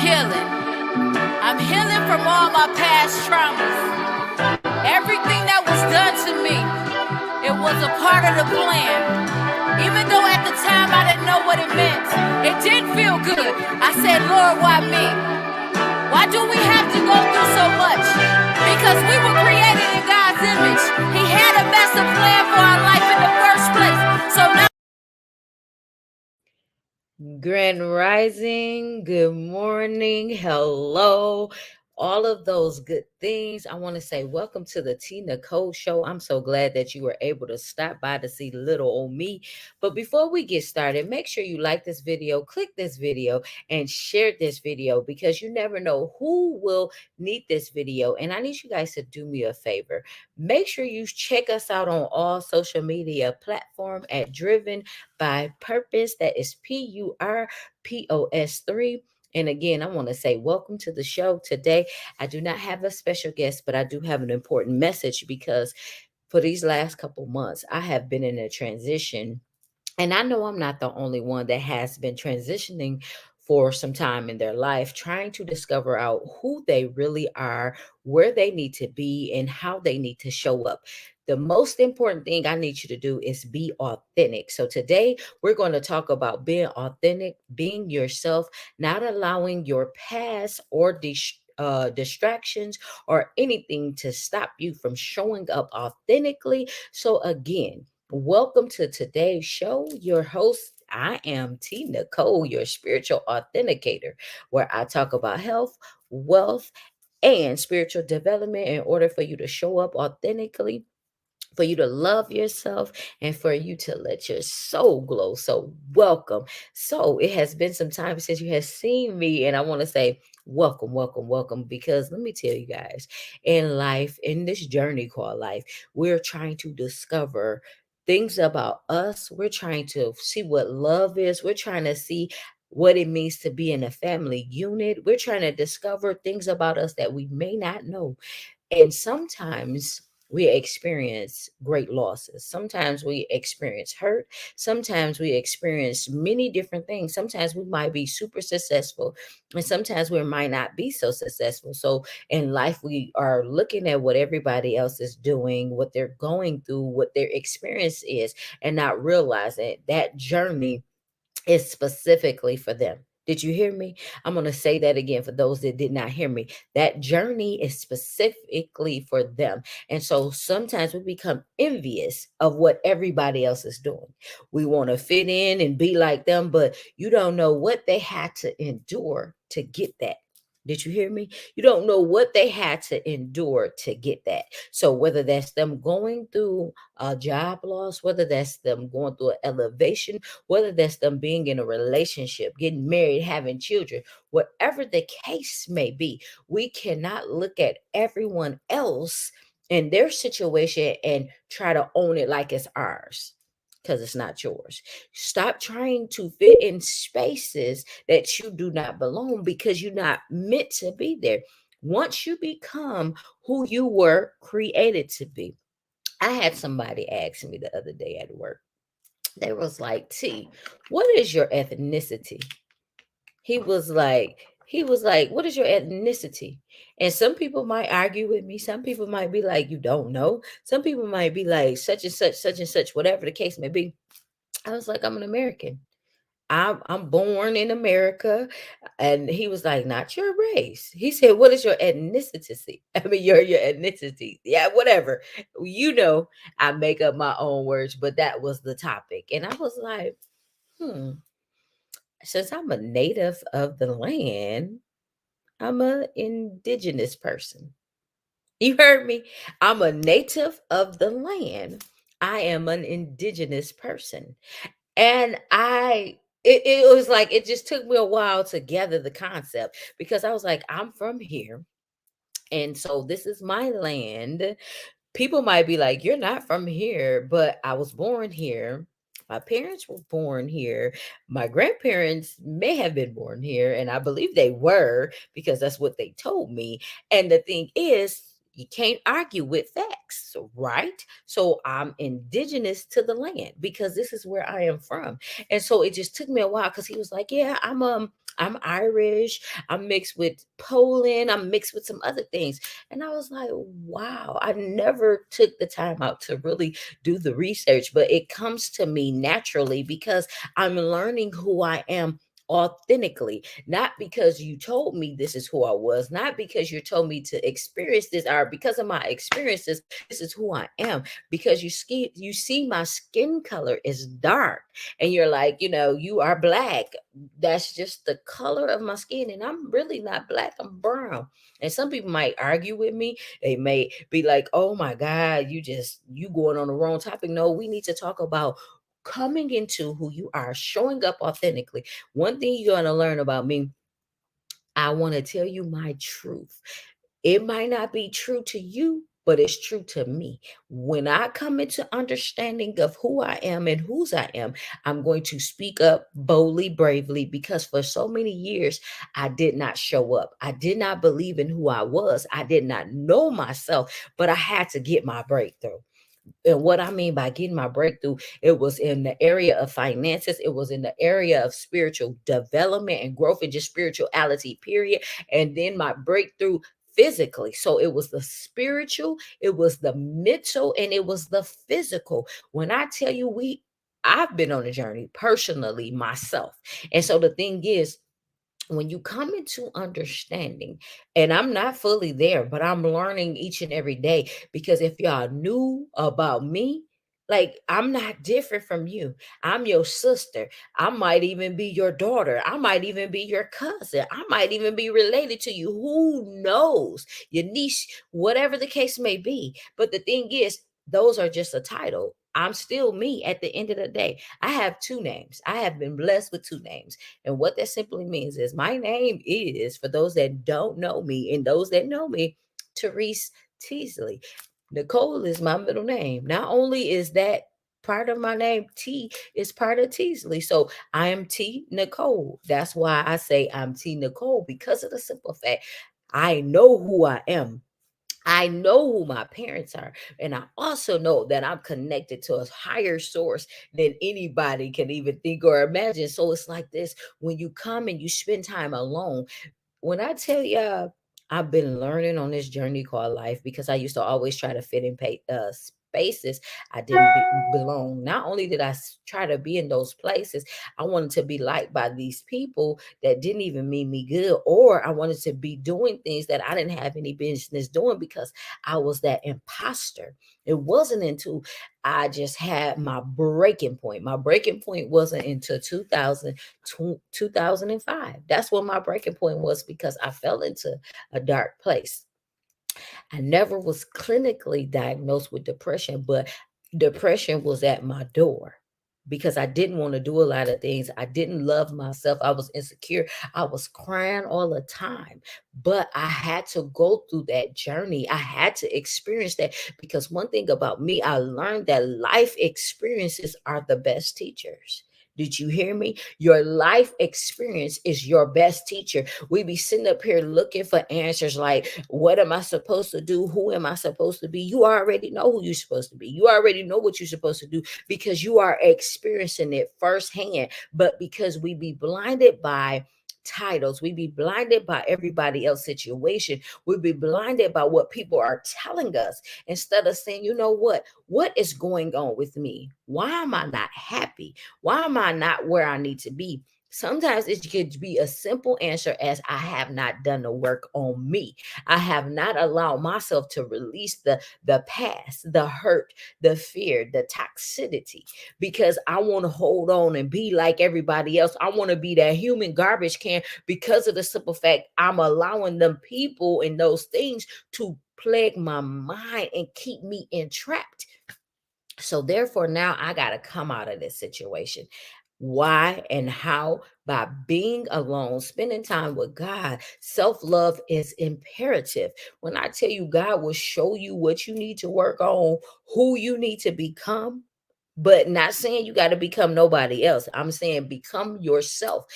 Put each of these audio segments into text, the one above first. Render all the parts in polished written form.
healing. I'm healing from all my past traumas. Everything that was done to me, it was a part of the plan. Even though at the time I didn't know what it meant, it did feel good. I said, Lord, why me? Why do we have to go through so much? Because we were created in God's image. He had a master plan for our life in the first place. So now Grand Rising, good morning, hello, all of those good things. I want to say welcome to the Tea Nicole Show. I'm so glad that you were able to stop by to see little old me. But before we get started, make sure you like this video, click this video, and share this video because you never know who will need this video. And I need you guys to do me a favor. Make sure you check us out on all social media platform at Driven by Purpose. That is PURPOS3. And again, I want to say welcome to the show today. I do not have a special guest, but I do have an important message because for these last couple months, I have been in a transition. And I know I'm not the only one that has been transitioning for some time in their life, trying to discover out who they really are, where they need to be, and how they need to show up. The most important thing I need you to do is be authentic. So today we're going to talk about being authentic, being yourself, not allowing your past or distractions or anything to stop you from showing up authentically. So again, welcome to today's show. Your host, I am Tea Nicole, your spiritual authenticator, where I talk about health, wealth, and spiritual development in order for you to show up authentically, for you to love yourself, and for you to let your soul glow. So welcome. So it has been some time since you have seen me, and I want to say welcome, welcome, welcome, because let me tell you guys, in life, in this journey called life, we're trying to discover things about us. We're trying to see what love is. We're trying to see what it means to be in a family unit. We're trying to discover things about us that we may not know. And sometimes we experience great losses. Sometimes we experience hurt. Sometimes we experience many different things. Sometimes we might be super successful, and sometimes we might not be so successful. So in life, we are looking at what everybody else is doing, what they're going through, what their experience is, and not realizing that journey is specifically for them. Did you hear me? I'm going to say that again for those that did not hear me. That journey is specifically for them. And so sometimes we become envious of what everybody else is doing. We want to fit in and be like them, but you don't know what they had to endure to get that. Did you hear me? You don't know what they had to endure to get that. So whether that's them going through a job loss, whether that's them going through an elevation, whether that's them being in a relationship, getting married, having children, whatever the case may be, we cannot look at everyone else and their situation and try to own it like it's ours because it's not yours. Stop trying to fit in spaces that you do not belong because you're not meant to be there. Once you become who you were created to be. I had somebody ask me the other day at work. They was like, T, what is your ethnicity? He was like, what is your ethnicity? And some people might argue with me. Some people might be like, you don't know. Some people might be like, such and such, whatever the case may be. I was like, I'm an American. I'm born in America. And he was like, not your race. He said, what is your ethnicity? I mean, your ethnicity. Yeah, whatever. You know, I make up my own words, but that was the topic. And I was like, hmm, since I'm a native of the land, I'm a indigenous person. You heard me? I'm a native of the land. I am an indigenous person. And it was like it just took me a while to gather the concept because I was like, I'm from here. And so this is my land. People might be like, you're not from here, but I was born here. My parents were born here. My grandparents may have been born here, and I believe they were because that's what they told me. And the thing is, you can't argue with facts, right? So I'm indigenous to the land because this is where I am from. And so it just took me a while because he was like, yeah, I'm Irish, I'm mixed with Poland, I'm mixed with some other things. And I was like, wow, I never took the time out to really do the research, but it comes to me naturally because I'm learning who I am authentically, not because you told me this is who I was, not because you told me to experience this, or because of my experiences this is who I am. Because you see my skin color is dark, and you're like, you are black. That's just the color of my skin, and I'm really not black, I'm brown. And some people might argue with me. They may be like, oh my God, you going on the wrong topic. No, we need to talk about coming into who you are, showing up authentically. One thing you're going to learn about me, I want to tell you my truth. It might not be true to you, but it's true to me. When I come into understanding of who I am and whose I am, I'm going to speak up boldly, bravely, because for so many years, I did not show up. I did not believe in who I was. I did not know myself, but I had to get my breakthrough. And what I mean by getting my breakthrough, it was in the area of finances, it was in the area of spiritual development and growth and just spirituality, period. And then my breakthrough physically. So it was the spiritual, it was the mental, and it was the physical. When I tell you, I've been on a journey personally myself. And so the thing is, when you come into understanding, and I'm not fully there, but I'm learning each and every day, because if y'all knew about me, like, I'm not different from you. I'm your sister. I might even be your daughter. I might even be your cousin. I might even be related to you. Who knows? Your niece, whatever the case may be. But the thing is, those are just a title. I'm still me at the end of the day. I have two names. I have been blessed with two names. And what that simply means is, my name is, for those that don't know me and those that know me, Therese Teasley. Nicole is my middle name. Not only is that part of my name, T is part of Teasley. So I am Tea Nicole. That's why I say I'm Tea Nicole, because of the simple fact I know who I am. I know who my parents are. And I also know that I'm connected to a higher source than anybody can even think or imagine. So it's like this: when you come and you spend time alone, when I tell you, I've been learning on this journey called life, because I used to always try to fit in spaces I didn't belong. Not only did I try to be in those places, I wanted to be liked by these people that didn't even mean me good, or I wanted to be doing things that I didn't have any business doing, because I was that imposter. It wasn't until I just had my breaking point. My breaking point wasn't until 2005. That's when my breaking point was, because I fell into a dark place. I never was clinically diagnosed with depression, but depression was at my door, because I didn't want to do a lot of things. I didn't love myself. I was insecure. I was crying all the time. But I had to go through that journey. I had to experience that, because one thing about me, I learned that life experiences are the best teachers. Did you hear me? Your life experience is your best teacher. We be sitting up here looking for answers like, what am I supposed to do? Who am I supposed to be? You already know who you're supposed to be. You already know what you're supposed to do, because you are experiencing it firsthand. But because we be blinded by titles, we be blinded by everybody else's situation, we be blinded by what people are telling us, instead of saying, what is going on with me? Why am I not happy? Why am I not where I need to be? Sometimes it could be a simple answer as, I have not done the work on me. I have not allowed myself to release the past, the hurt, the fear, the toxicity, because I want to hold on and be like everybody else. I want to be that human garbage can, because of the simple fact I'm allowing them people and those things to plague my mind and keep me entrapped. So therefore, now I got to come out of this situation. Why and how? By being alone, spending time with God. Self-love is imperative. When I tell you, God will show you what you need to work on, who you need to become, but not saying you got to become nobody else. I'm saying become yourself.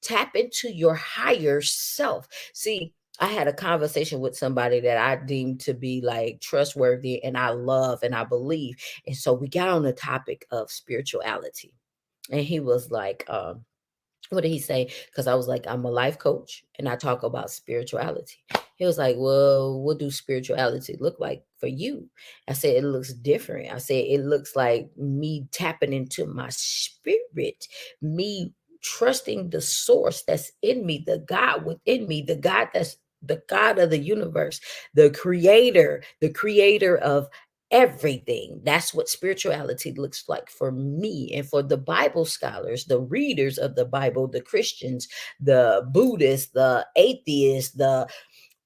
Tap into your higher self. See, I had a conversation with somebody that I deemed to be like trustworthy, and I love and I believe. And so we got on the topic of spirituality. And he was like, What did he say? Because I was like, I'm a life coach and I talk about spirituality. He was like, well, what do spirituality look like for you? I said, it looks different. I said, it looks like me tapping into my spirit, me trusting the source that's in me, the God within me, the God that's the God of the universe, the creator of everything. That's what spirituality looks like for me and for the Bible scholars, the readers of the Bible, the Christians, the Buddhists, the atheists, the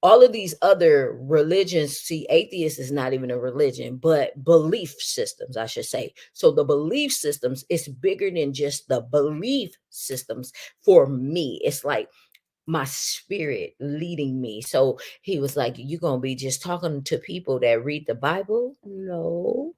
all of these other religions. See, atheist is not even a religion, but belief systems, I should say. So the belief systems is bigger than just the belief systems. For me, it's like my spirit leading me. So he was like, you gonna be just talking to people that read the Bible? No,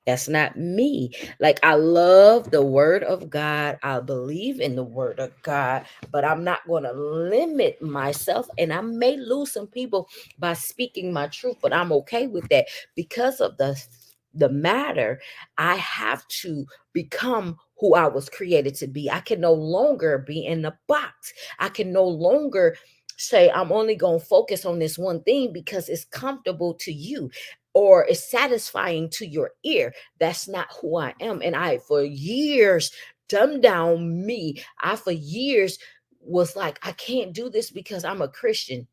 that's not me. Like, I love the word of God. I believe in the word of God, but I'm not going to limit myself. And I may lose some people by speaking my truth, but I'm okay with that because of the matter. I have to become who I was created to be. I can no longer be in the box. I can no longer say I'm only going to focus on this one thing because it's comfortable to you or it's satisfying to your ear. That's not who I am. And I, for years, dumbed down me. I, for years, was like, I can't do this because I'm a Christian.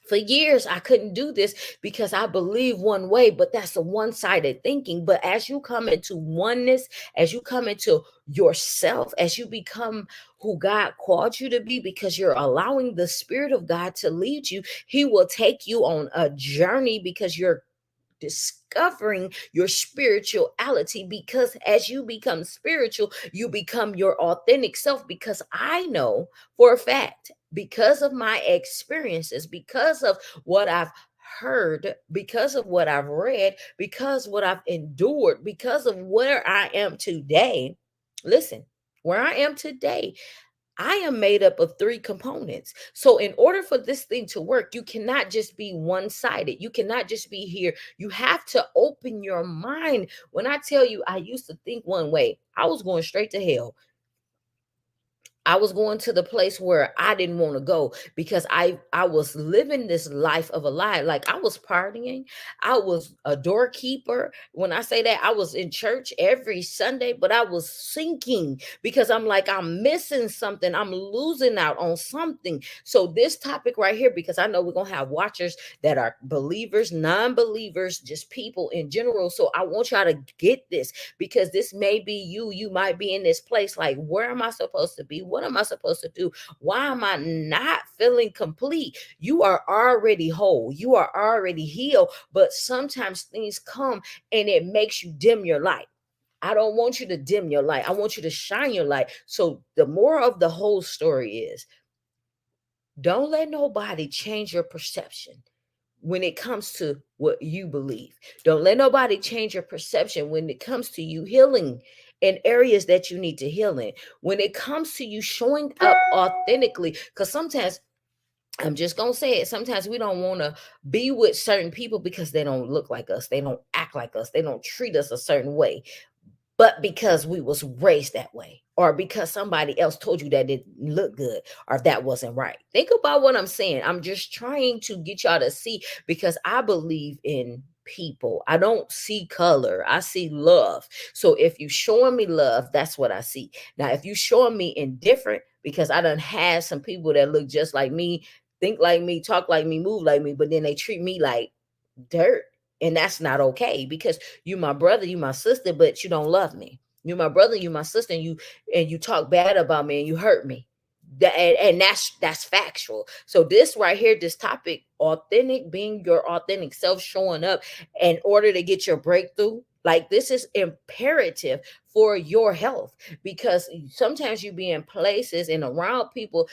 For years, I couldn't do this because I believe one way, but that's a one sided thinking. But as you come into oneness, as you come into yourself, as you become who God called you to be, because you're allowing the Spirit of God to lead you, He will take you on a journey because you're discovering your spirituality. Because as you become spiritual, you become your authentic self. Because I know for a fact, because of my experiences, because of what I've heard, because of what I've read, because what I've endured, because of where I am today. Listen, where I am today, I am made up of three components. So, in order for this thing to work, you cannot just be one sided. You cannot just be here. You have to open your mind. When I tell you, I used to think one way, I was going straight to hell. I was going to the place where I didn't want to go because I was living this life of a lie. Like, I was partying. I was a doorkeeper. When I say that, I was in church every Sunday, but I was sinking because I'm like, I'm missing something. I'm losing out on something. So this topic right here, because I know we're going to have watchers that are believers, non-believers, just people in general. So I want y'all to get this, because this may be you. You might be in this place like, where am I supposed to be? What am I supposed to do? Why am I not feeling complete? You are already whole. You are already healed. But sometimes things come and it makes you dim your light. I don't want you to dim your light. I want you to shine your light. So the moral of the whole story is, don't let nobody change your perception when it comes to what you believe. Don't let nobody change your perception when it comes to you healing in areas that you need to heal in. When it comes to you showing up authentically, because sometimes, I'm just going to say it, sometimes we don't want to be with certain people because they don't look like us. They don't act like us. They don't treat us a certain way, but because we was raised that way, or because somebody else told you that it looked good, or that wasn't right. Think about what I'm saying. I'm just trying to get y'all to see, because I believe in people. I don't see color. I see love. So if you showing me love, that's what I see. Now, if you showing me indifferent, because I done had some people that look just like me, think like me, talk like me, move like me, but then they treat me like dirt. And that's not okay, because you my brother, you my sister, but you don't love me. You my brother, you my sister, and you talk bad about me and you hurt me. And that's factual. So this right here, this topic, authentic, being your authentic self, showing up in order to get your breakthrough. Like, this is imperative for your health, because sometimes you be in places and around people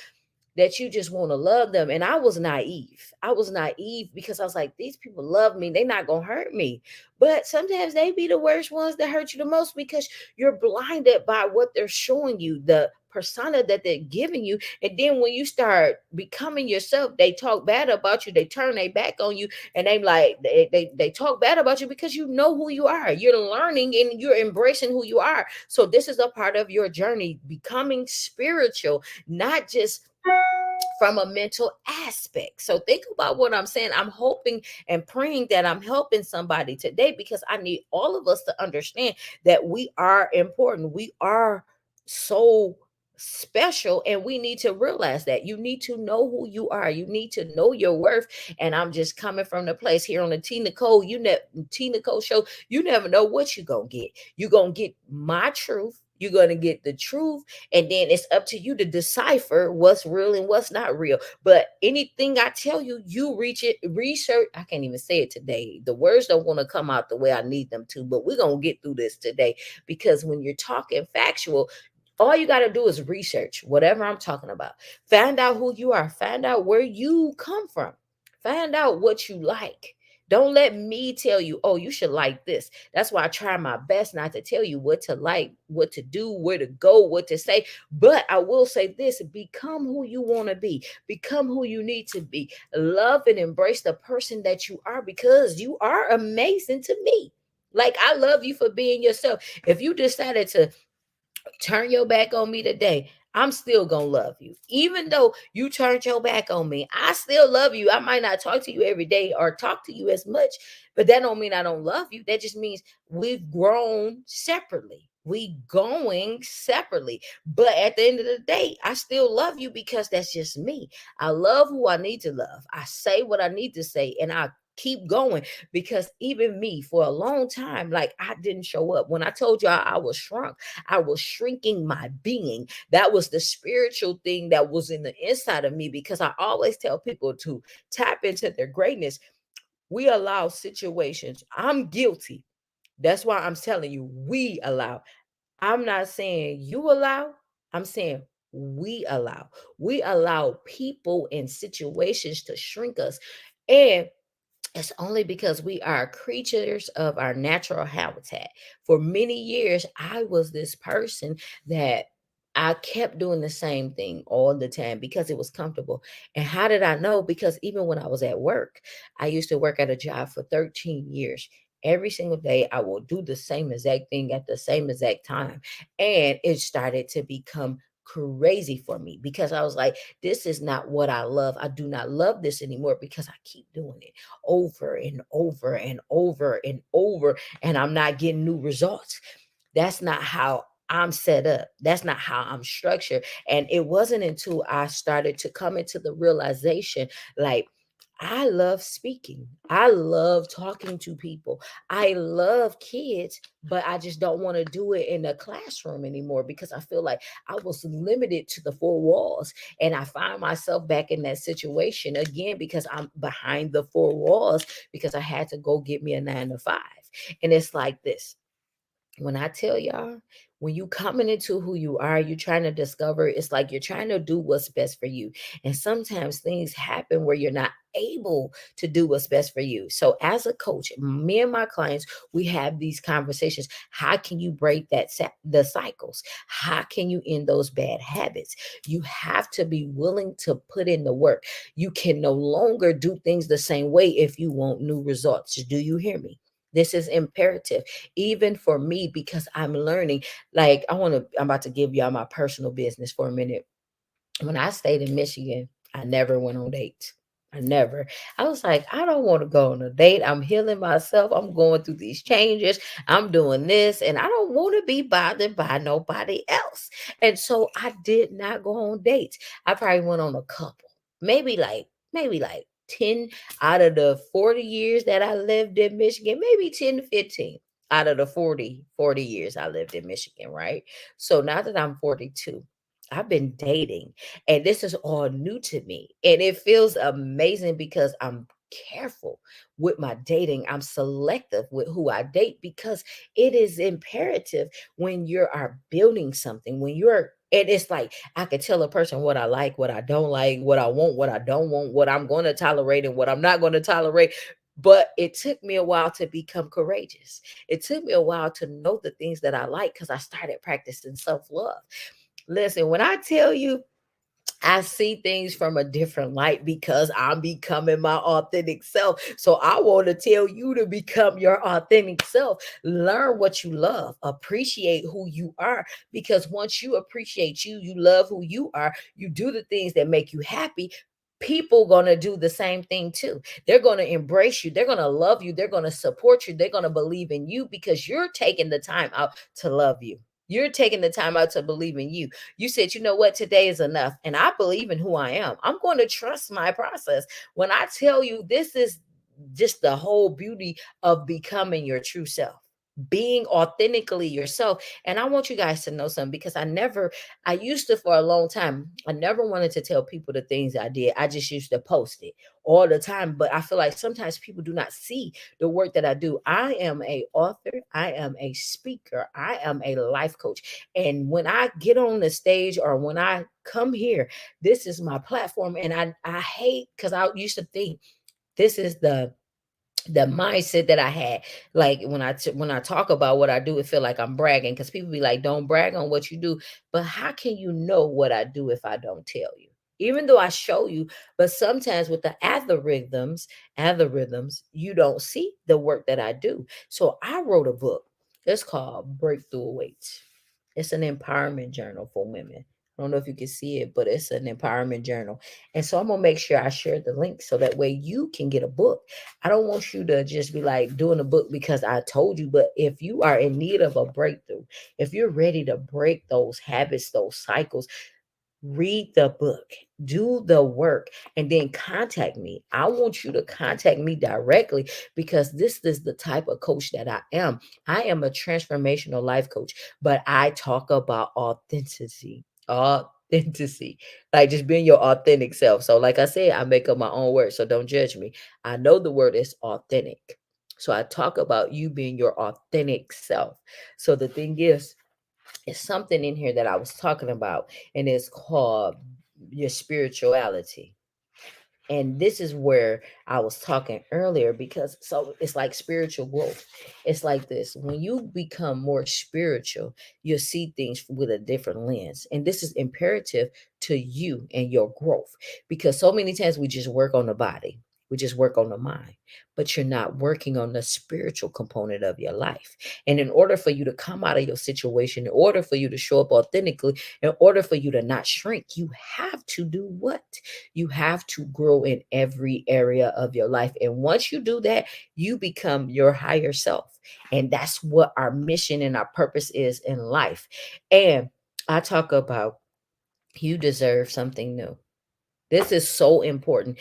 that you just want to love them. And I was naive. I was naive because I was like, these people love me. They're not going to hurt me. But sometimes they be the worst ones that hurt you the most, because you're blinded by what they're showing you, the persona that they're giving you. And then when you start becoming yourself, they talk bad about you, they turn their back on you, and they talk bad about you because you know who you are. You're learning and you're embracing who you are. So this is a part of your journey, becoming spiritual, not just from a mental aspect. So think about what I'm saying. I'm hoping and praying that I'm helping somebody today, because I need all of us to understand that we are important. We are so special, and we need to realize that. You need to know who you are. You need to know your worth. And I'm just coming from the place here on the Tea Nicole Show. You never know what you're gonna get. You're gonna get my truth. You're gonna get the truth, and then it's up to you to decipher what's real and what's not real. But anything I tell you, you reach it, research. I can't even say it today. The words don't want to come out the way I need them to, but we're going to get through this today, because when you're talking factual, all you got to do is research whatever I'm talking about. Find out who you are, find out where you come from, find out what you like. Don't let me tell you, oh, you should like this. That's why I try my best not to tell you what to like, what to do, where to go, what to say. But I will say this: become who you want to be, become who you need to be. Love and embrace the person that you are, because you are amazing to me. Like, I love you for being yourself. If you decided to turn your back on me today, I'm still gonna love you. Even though you turned your back on me, I still love you. I might not talk to you every day or talk to you as much, but that don't mean I don't love you. That just means we've grown separately. We going separately. But at the end of the day, I still love you, because that's just me. I love who I need to love. I say what I need to say, and I keep going, because even me, for a long time, like, I didn't show up. When I told you I was shrunk, I was shrinking my being. That was the spiritual thing that was in the inside of me, because I always tell people to tap into their greatness. We allow situations. I'm guilty. That's why I'm telling you, we allow. I'm not saying you allow, I'm saying we allow. We allow people and situations to shrink us. And it's only because we are creatures of our natural habitat. For many years, I was this person that I kept doing the same thing all the time because it was comfortable. And how did I know? Because even when I was at work, I used to work at a job for 13 years. Every single day, I will do the same exact thing at the same exact time. And it started to become crazy for me, because I was like, this is not what I love. I do not love this anymore, because I keep doing it over and over and over and over, and I'm not getting new results. That's not how I'm set up. That's not how I'm structured. And it wasn't until I started to come into the realization, like, I love speaking. I love talking to people. I love kids, but I just don't want to do it in a classroom anymore, because I feel like I was limited to the four walls. And I find myself back in that situation again, because I'm behind the four walls, because I had to go get me a 9 to 5. And it's like this: when I tell y'all, when you coming into who you are, you're trying to discover, it's like you're trying to do what's best for you. And sometimes things happen where you're not able to do what's best for you. So as a coach, me and my clients, we have these conversations. How can you break the cycles? How can you end those bad habits? You have to be willing to put in the work. You can no longer do things the same way if you want new results. Do you hear me? This is imperative, even for me, because I'm learning. Like, I'm about to give y'all my personal business for a minute. When I stayed in Michigan, I never went on dates. I never. I was like, I don't want to go on a date. I'm healing myself. I'm going through these changes. I'm doing this, and I don't want to be bothered by nobody else. And so I did not go on dates. I probably went on a couple, maybe like 10 out of the 40 years that I lived in Michigan, maybe 10 to 15 out of the 40 years I lived in Michigan, right? So now that I'm 42, I've been dating, and this is all new to me. And it feels amazing, because I'm careful with my dating. I'm selective with who I date, because it is imperative when you are building something, and it's like I could tell a person what I like, what I don't like, what I want, what I don't want, what I'm going to tolerate, and what I'm not going to tolerate. But it took me a while to become courageous. It took me a while to know the things that I like, because I started practicing self love. Listen, when I tell you I see things from a different light because I'm becoming my authentic self. So I want to tell you to become your authentic self. Learn what you love, appreciate who you are. Because once you appreciate you, you love who you are, you do the things that make you happy. People gonna do the same thing too. They're gonna embrace you. They're gonna love you. They're gonna support you. They're gonna believe in you because you're taking the time out to love you. You're taking the time out to believe in you. You said, you know what, today is enough. And I believe in who I am. I'm going to trust my process. When I tell you, this is just the whole beauty of becoming your true self, being authentically yourself. And I want you guys to know something because I used to for a long time, I never wanted to tell people the things I did. I just used to post it all the time. But I feel like sometimes people do not see the work that I do. I am a author, I am a speaker, I am a life coach. And when I get on the stage or when I come here, this is my platform. And I hate because I used to think this is the mindset that I had. Like when I talk about what I do, it feel like I'm bragging because people be like, don't brag on what you do. But how can you know what I do if I don't tell you? Even though I show you, but sometimes with the algorithms, you don't see the work that I do. So I wrote a book. It's called Breakthrough Awaits. It's an empowerment journal for women. I don't know if you can see it, but it's an empowerment journal. And so I'm gonna make sure I share the link so that way you can get a book. I don't want you to just be like doing a book because I told you, but if you are in need of a breakthrough, if you're ready to break those habits, those cycles, read the book, do the work, and then contact me. I want you to contact me directly because this is the type of coach that I am. I am a transformational life coach, but I talk about authenticity. Authenticity, like just being your authentic self. So, like I said, I make up my own words, so don't judge me. I know the word is authentic. So, I talk about you being your authentic self. So, the thing is, it's something in here that I was talking about, and it's called your spirituality. And this is where I was talking earlier because so it's like spiritual growth. It's like this when you become more spiritual, you'll see things with a different lens. And this is imperative to you and your growth because so many times we just work on the body, we just work on the mind, but you're not working on the spiritual component of your life. And in order for you to come out of your situation, in order for you to show up authentically, in order for you to not shrink, you have to do what? You have to grow in every area of your life. And once you do that, you become your higher self. And that's what our mission and our purpose is in life. And I talk about you deserve something new. This is so important.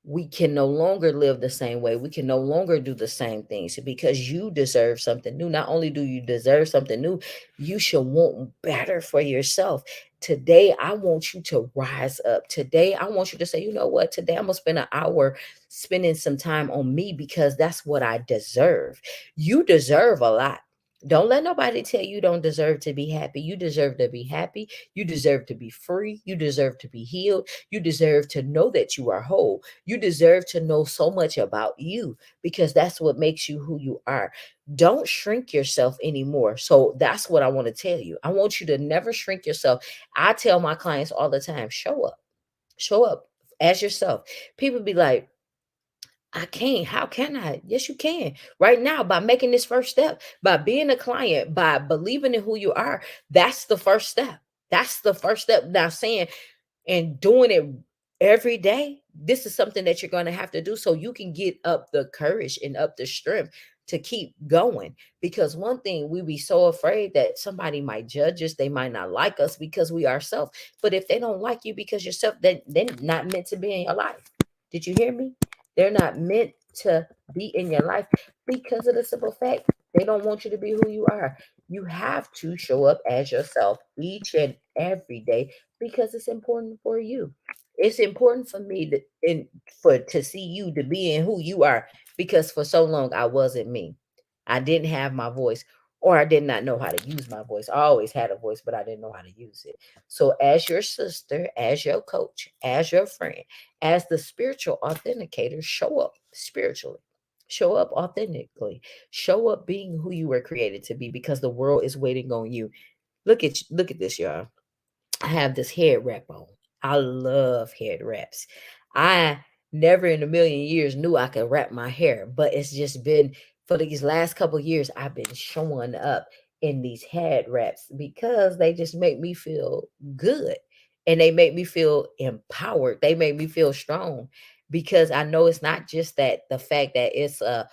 We can no longer live the same way. We can no longer do the same things because you deserve something new. Not only do you deserve something new, you should want better for yourself. Today, I want you to rise up. Today, I want you to say, you know what? Today, I'm going to spend an hour spending some time on me because that's what I deserve. You deserve a lot. Don't let nobody tell you don't deserve to be happy. You deserve to be happy. You deserve to be free. You deserve to be healed. You deserve to know that you are whole. You deserve to know so much about you because that's what makes you who you are. Don't shrink yourself anymore. So that's what I want to tell you. I want you to never shrink yourself. I tell my clients all the time, show up. Show up as yourself. People be like, I can't. How can I? Yes, you can. Right now, by making this first step, by being a client, by believing in who you are, that's the first step. That's the first step. Now, saying and doing it every day, this is something that you're going to have to do so you can get up the courage and up the strength to keep going. Because one thing, we be so afraid that somebody might judge us, they might not like us because we ourselves. But if they don't like you because yourself, then they're not meant to be in your life. Did you hear me? They're not meant to be in your life because of the simple fact they don't want you to be who you are. You have to show up as yourself each and every day because it's important for you. It's important for me to see you to be in who you are because for so long I wasn't me. I didn't have my voice or I did not know how to use my voice. I always had a voice, but I didn't know how to use it. So as your sister, as your coach, as your friend, as the spiritual authenticator, show up spiritually. Show up authentically. Show up being who you were created to be because the world is waiting on you. Look at this, y'all. I have this head wrap on. I love head wraps. I never in a million years knew I could wrap my hair, but it's just been for these last couple years, I've been showing up in these head wraps because they just make me feel good and they make me feel empowered. They make me feel strong because I know it's not just that the fact that it's a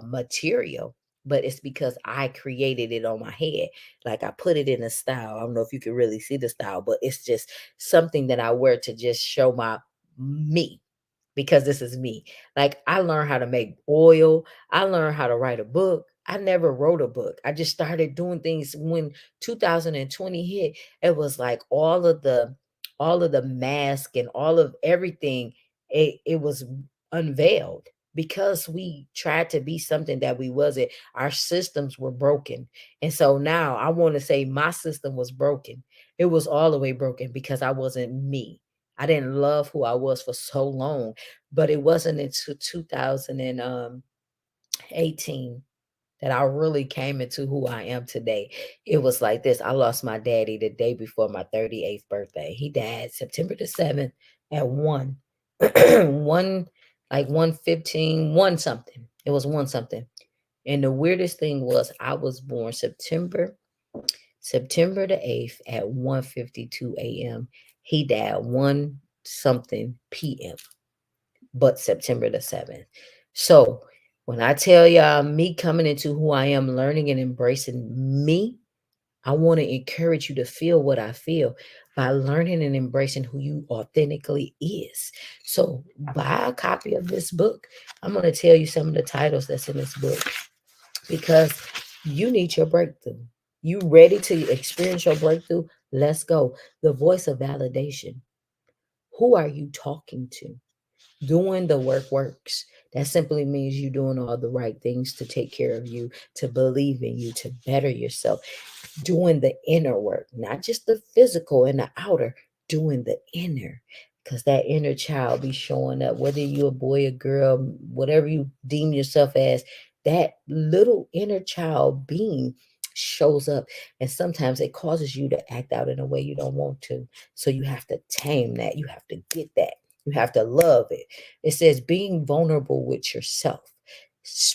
material, but it's because I created it on my head. Like I put it in a style. I don't know if you can really see the style, but it's just something that I wear to just show my me because this is me. Like I learned how to make oil. I learned how to write a book. I never wrote a book. I just started doing things when 2020 hit. It was like all of the mask and all of everything it was unveiled because we tried to be something that we wasn't. Our systems were broken. And so now I want to say my system was broken. It was all the way broken because I wasn't me. I didn't love who I was for so long, but it wasn't until 2018 that I really came into who I am today. It was like this. I lost my daddy the day before my 38th birthday. He died September the 7th at 1. 1 like 1:15, 1 something. It was 1 something. And the weirdest thing was I was born September the 8th at 1:52 a.m. He died 1 something p.m. but September the 7th. So when I tell y'all me coming into who I am, learning and embracing me, I want to encourage you to feel what I feel by learning and embracing who you authentically is. So buy a copy of this book. I'm going to tell you some of the titles that's in this book because you need your breakthrough. You ready to experience your breakthrough? Let's go. The voice of validation. Who are you talking to? Doing the work works. That simply means you doing all the right things to take care of you, to believe in you, to better yourself. Doing the inner work, not just the physical and the outer, doing the inner. Because that inner child be showing up, whether you a boy or girl, whatever you deem yourself as, that little inner child being shows up. And sometimes it causes you to act out in a way you don't want to. So you have to tame that. You have to get that. You have to love it. It says being vulnerable with yourself,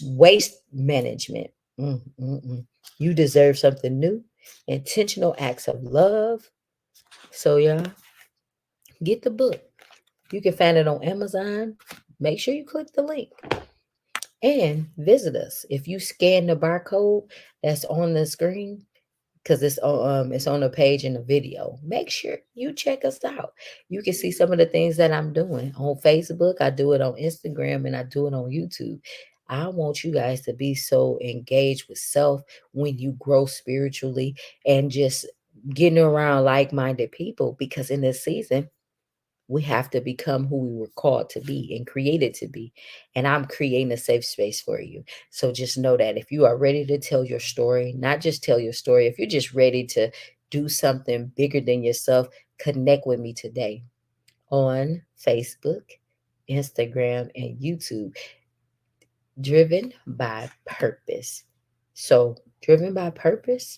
waste management. Mm, mm, mm. You deserve something new, intentional acts of love. So, y'all, get the book. You can find it on Amazon. Make sure you click the link and visit us. If you scan the barcode that's on the screen, because it's on the page in the video. Make sure you check us out. You can see some of the things that I'm doing on Facebook. I do it on Instagram and I do it on YouTube. I want you guys to be so engaged with self when you grow spiritually and just getting around like-minded people because in this season we have to become who we were called to be and created to be. And I'm creating a safe space for you. So just know that if you are ready to tell your story, not just tell your story, if you're just ready to do something bigger than yourself, connect with me today on Facebook, Instagram, and YouTube. Driven by purpose. So, driven by purpose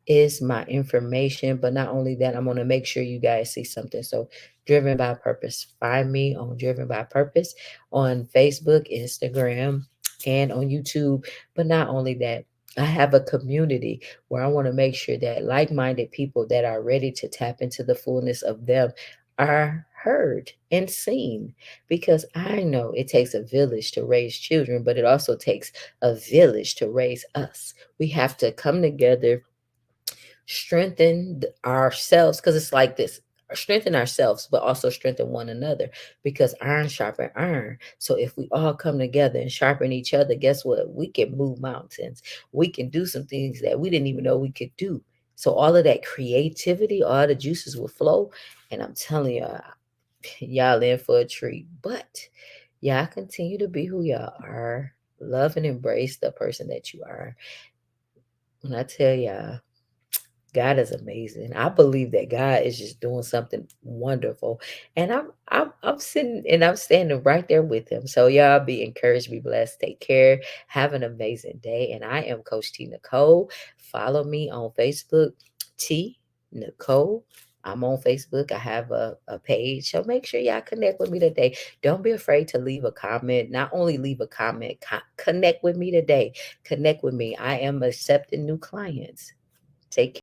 is my information. But not only that, I'm going to make sure you guys see something. So, Driven by Purpose. Find me on Driven by Purpose on Facebook, Instagram, and on YouTube. But not only that, I have a community where I want to make sure that like minded people that are ready to tap into the fullness of them are heard and seen because I know it takes a village to raise children, but it also takes a village to raise us. We have to come together, strengthen ourselves because it's like this, strengthen ourselves but also strengthen one another because iron sharpen iron. So if we all come together and sharpen each other, guess what? We can move mountains. We can do some things that we didn't even know we could do. So all of that creativity, all the juices will flow. And I'm telling y'all in for a treat. But y'all continue to be who y'all are. Love and embrace the person that you are. When I tell y'all, God is amazing. I believe that God is just doing something wonderful. And I'm sitting and I'm standing right there with him. So y'all be encouraged, be blessed, take care, have an amazing day. And I am Coach Tea Nicole. Follow me on Facebook, Tea Nicole. I'm on Facebook. I have a page. So make sure y'all connect with me today. Don't be afraid to leave a comment. Not only leave a comment, connect with me today. Connect with me. I am accepting new clients. Take care.